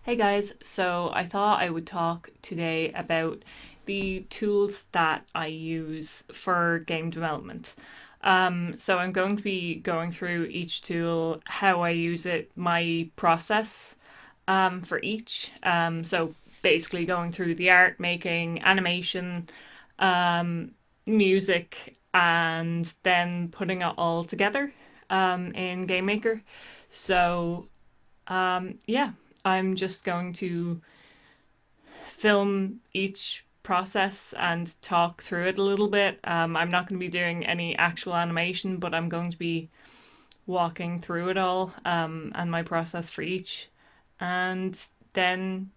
Hey guys, so I thought I would talk today about the tools that I use for game development. So I'm going to be going through each tool, how I use it, my process for each. So basically going through the art, making, animation, um, music, and then putting it all together in Gamemaker. So yeah, I'm just going to film each process and talk through it a little bit. I'm not going to be doing any actual animation, but I'm going to be walking through it all and my process for each. And then,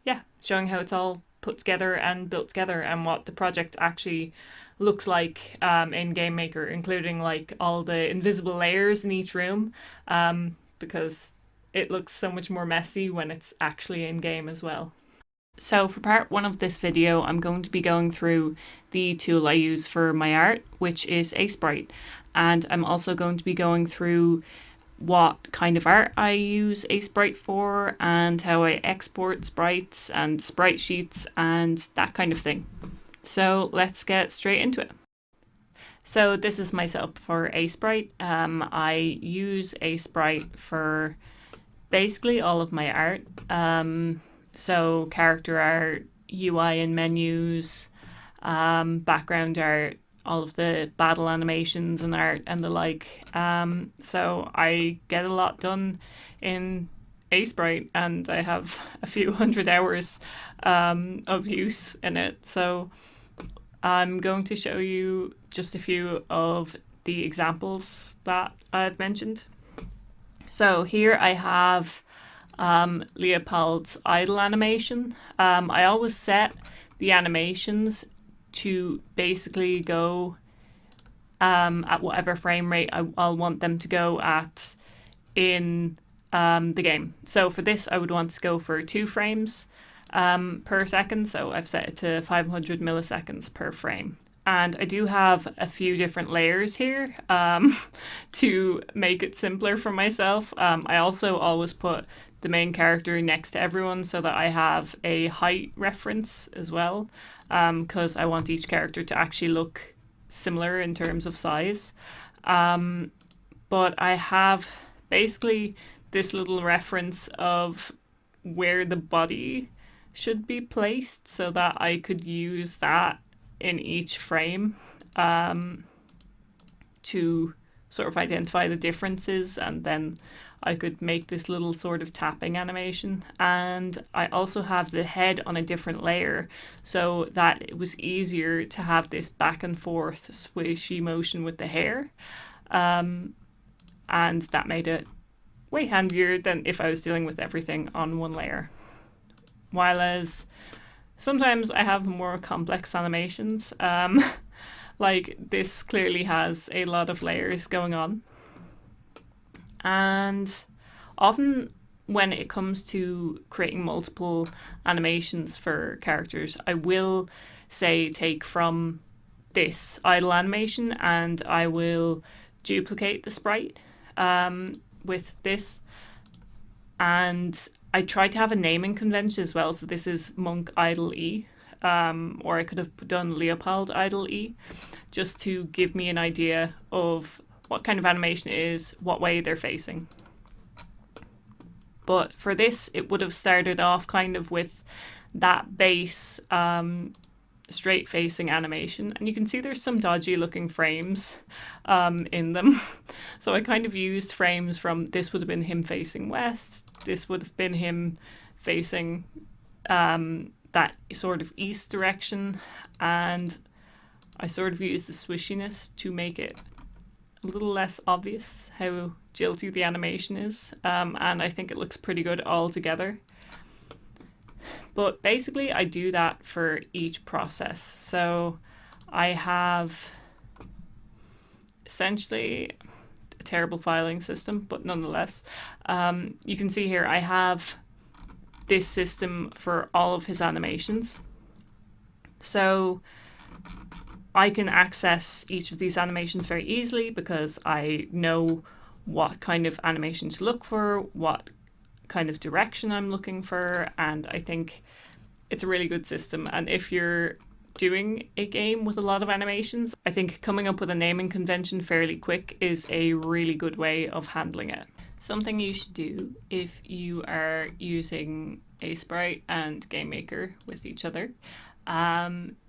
yeah, showing how it's all put together and built together and what the project actually looks like in GameMaker, including like all the invisible layers in each room, because it looks so much more messy when it's actually in game as well. So for part one of this video, I'm going to be going through the tool I use for my art, which is Aseprite. And I'm also going to be going through what kind of art I use Aseprite for and how I export sprites and Spritesheets and that kind of thing. So let's get straight into it. So this is my setup for Aseprite. I use Aseprite for basically all of my art. So character art, UI and menus, background art, all of the battle animations and art and the like. So I get a lot done in Aseprite, and I have a few hundred hours of use in it. So I'm going to show you just a few of the examples that I've mentioned. So here I have Leopold's idle animation. I always set the animations to basically go at whatever frame rate I'll want them to go at in the game. So for this, I would want to go for 2 frames per second. So I've set it to 500 milliseconds per frame. And I do have a few different layers here to make it simpler for myself. I also always put the main character next to everyone so that I have a height reference as well, because I want each character to actually look similar in terms of size. But I have basically this little reference of where the body should be placed so that I could use that in each frame to sort of identify the differences, and then I could make this little sort of tapping animation. And I also have the head on a different layer so that it was easier to have this back and forth swishy motion with the hair, and that made it way handier than if I was dealing with everything on one layer. While as sometimes I have more complex animations, like this clearly has a lot of layers going on. And often when it comes to creating multiple animations for characters, I will say take from this idle animation and I will duplicate the sprite with this, and I tried to have a naming convention as well. So this is Monk Idle E, or I could have done Leopold Idle E, just to give me an idea of what kind of animation it is, what way they're facing. But for this, it would have started off kind of with that base straight facing animation, and you can see there's some dodgy looking frames in them. So I kind of used frames from, this would have been him facing west, this would have been him facing that sort of east direction, and I sort of used the swishiness to make it a little less obvious how jilty the animation is, and I think it looks pretty good all together. But basically I do that for each process. So I have essentially a terrible filing system, but nonetheless, you can see here I have this system for all of his animations. So I can access each of these animations very easily because I know what kind of animation to look for, what kind of direction I'm looking for, and I think it's a really good system. And if you're doing a game with a lot of animations, I think coming up with a naming convention fairly quick is a really good way of handling it. Something you should do if you are using Aseprite and Gamemaker with each other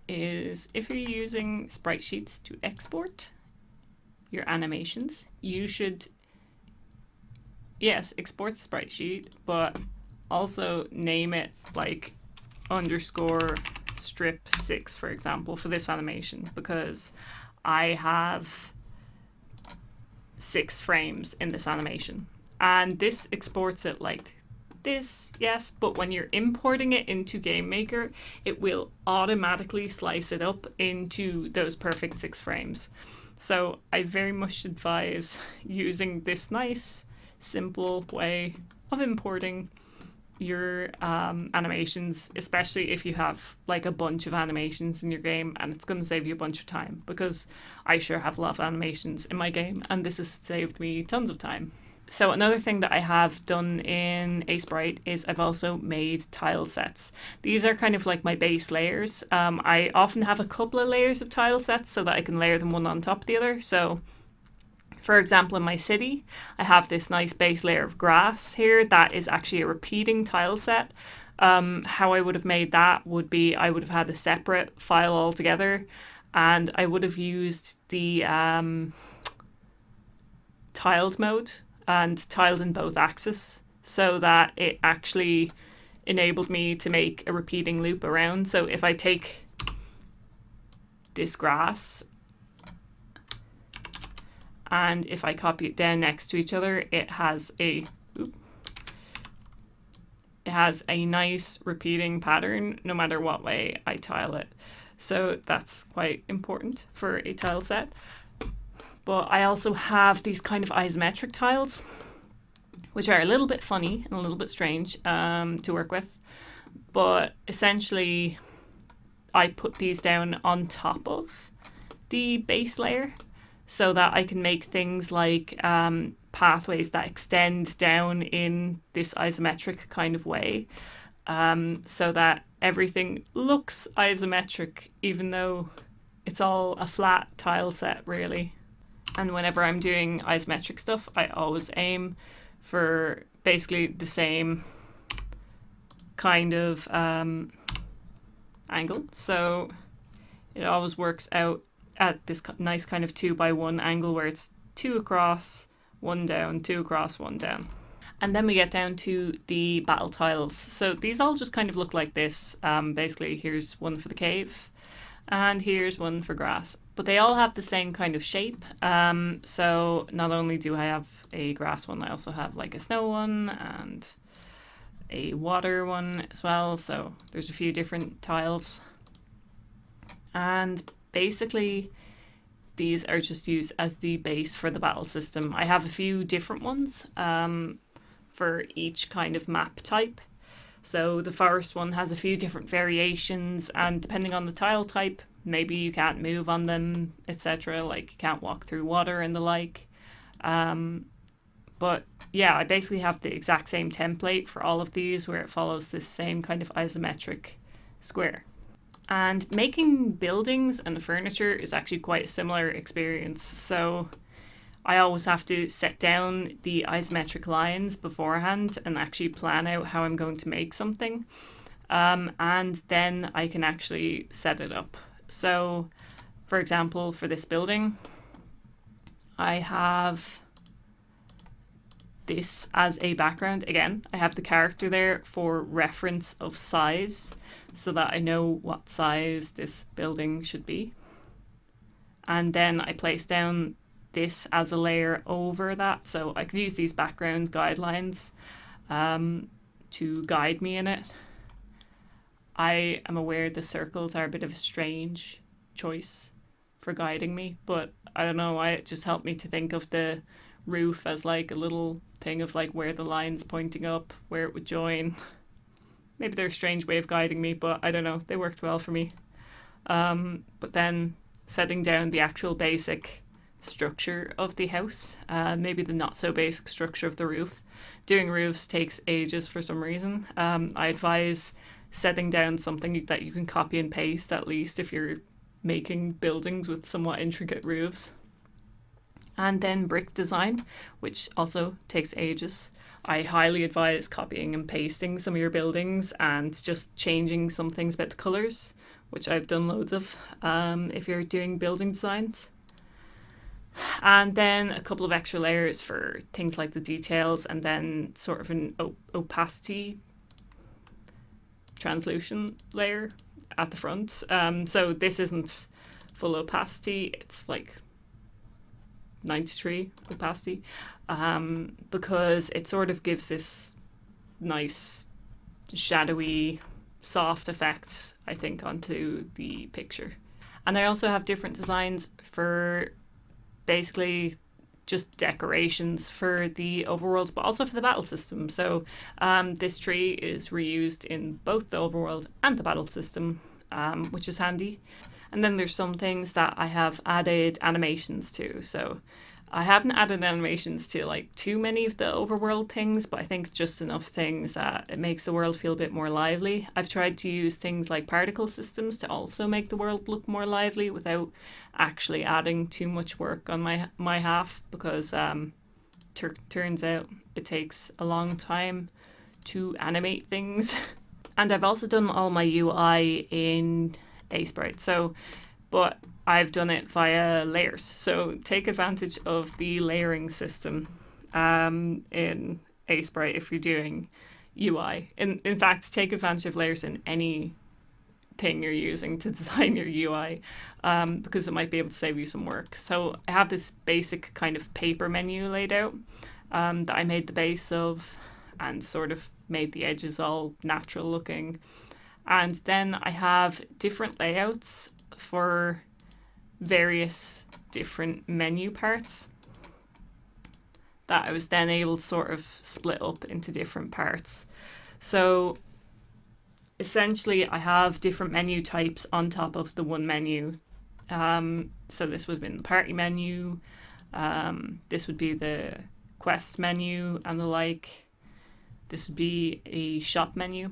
is if you're using Spritesheets to export your animations, you should, yes, export the Spritesheet, but also name it like underscore strip 6, for example, for this animation, because I have 6 frames in this animation. And this exports it like this, yes, but when you're importing it into Gamemaker, it will automatically slice it up into those perfect 6 frames. So I very much advise using this nice, simple way of importing your animations, especially if you have like a bunch of animations in your game, and it's going to save you a bunch of time, because I sure have a lot of animations in my game and this has saved me tons of time. So another thing that I have done in Aseprite is I've also made tile sets. These are kind of like my base layers. I often have a couple of layers of tile sets so that I can layer them one on top of the other. So for example, in my city, I have this nice base layer of grass here that is actually a repeating tile set. How I would have made that would be I would have had a separate file altogether, and I would have used the tiled mode and tiled in both axes so that it actually enabled me to make a repeating loop around. So if I take this grass and if I copy it down next to each other, it has a nice repeating pattern no matter what way I tile it. So that's quite important for a tile set. But I also have these kind of isometric tiles, which are a little bit funny and a little bit strange to work with. But essentially, I put these down on top of the base layer so that I can make things like pathways that extend down in this isometric kind of way, so that everything looks isometric, even though it's all a flat tile set, really. And whenever I'm doing isometric stuff, I always aim for basically the same kind of angle. So it always works out at this nice kind of 2x1 angle where it's 2 across, 1 down, 2 across, 1 down. And then we get down to the battle tiles. So these all just kind of look like this. Basically, here's one for the cave, and here's one for grass. But they all have the same kind of shape. So not only do I have a grass one, I also have like a snow one and a water one as well. So there's a few different tiles. And basically, these are just used as the base for the battle system. I have a few different ones for each kind of map type. So the forest one has a few different variations, and depending on the tile type, maybe you can't move on them, etc. Like you can't walk through water and the like. But yeah, I basically have the exact same template for all of these where it follows this same kind of isometric square. And making buildings and furniture is actually quite a similar experience. So I always have to set down the isometric lines beforehand and actually plan out how I'm going to make something. And then I can actually set it up. So, for example, for this building, I have this as a background. Again, I have the character there for reference of size so that I know what size this building should be. And then I place down this as a layer over that, so I could use these background guidelines to guide me in it. I am aware the circles are a bit of a strange choice for guiding me, but I don't know why, it just helped me to think of the roof as like a little thing of like where the line's pointing up, where it would join. Maybe they're a strange way of guiding me, but I don't know, they worked well for me. But then setting down the actual basic structure of the house, maybe the not so basic structure of the roof, doing roofs takes ages for some reason. I advise setting down something that you can copy and paste, at least if you're making buildings with somewhat intricate roofs. And then brick design, which also takes ages. I highly advise copying and pasting some of your buildings and just changing some things about the colors, which I've done loads of if you're doing building designs. And then a couple of extra layers for things like the details, and then sort of an opacity translution layer at the front. So this isn't full opacity, it's like 93 opacity, because it sort of gives this nice shadowy soft effect, I think, onto the picture. And I also have different designs for basically just decorations for the overworld, but also for the battle system. So this tree is reused in both the overworld and the battle system, which is handy. And then there's some things that I have added animations to. So I haven't added animations to like too many of the overworld things, but I think just enough things that it makes the world feel a bit more lively. I've tried to use things like particle systems to also make the world look more lively without actually adding too much work on my half, because turns out it takes a long time to animate things. And I've also done all my UI in Aseprite, but I've done it via layers. So take advantage of the layering system in Aseprite if you're doing UI. In fact, take advantage of layers in any thing you're using to design your UI, because it might be able to save you some work. So I have this basic kind of paper menu laid out that I made the base of and sort of made the edges all natural looking. And then I have different layouts for various different menu parts that I was then able to sort of split up into different parts. So essentially I have different menu types on top of the one menu. So this would have been the party menu, this would be the quest menu and the like, this would be a shop menu.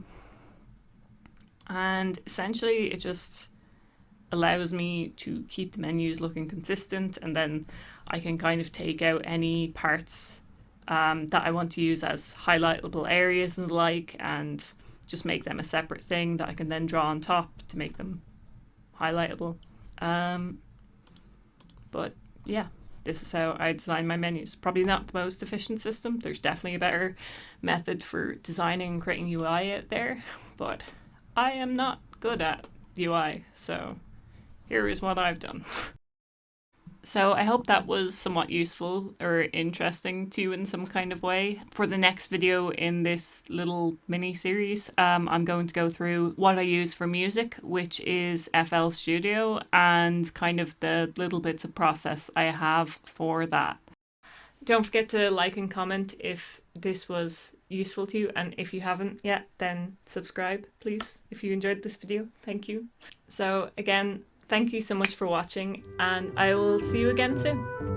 And essentially it just allows me to keep the menus looking consistent, and then I can kind of take out any parts that I want to use as highlightable areas and the like, and just make them a separate thing that I can then draw on top to make them highlightable. But yeah, this is how I design my menus. Probably not the most efficient system. There's definitely a better method for designing and creating UI out there, but I am not good at UI, so here is what I've done. So I hope that was somewhat useful or interesting to you in some kind of way. For the next video in this little mini series, I'm going to go through what I use for music, which is FL Studio, and kind of the little bits of process I have for that. Don't forget to like and comment if this was useful to you, and if you haven't yet, then subscribe please if you enjoyed this video. Thank you. So again, thank you so much for watching, and I will see you again soon.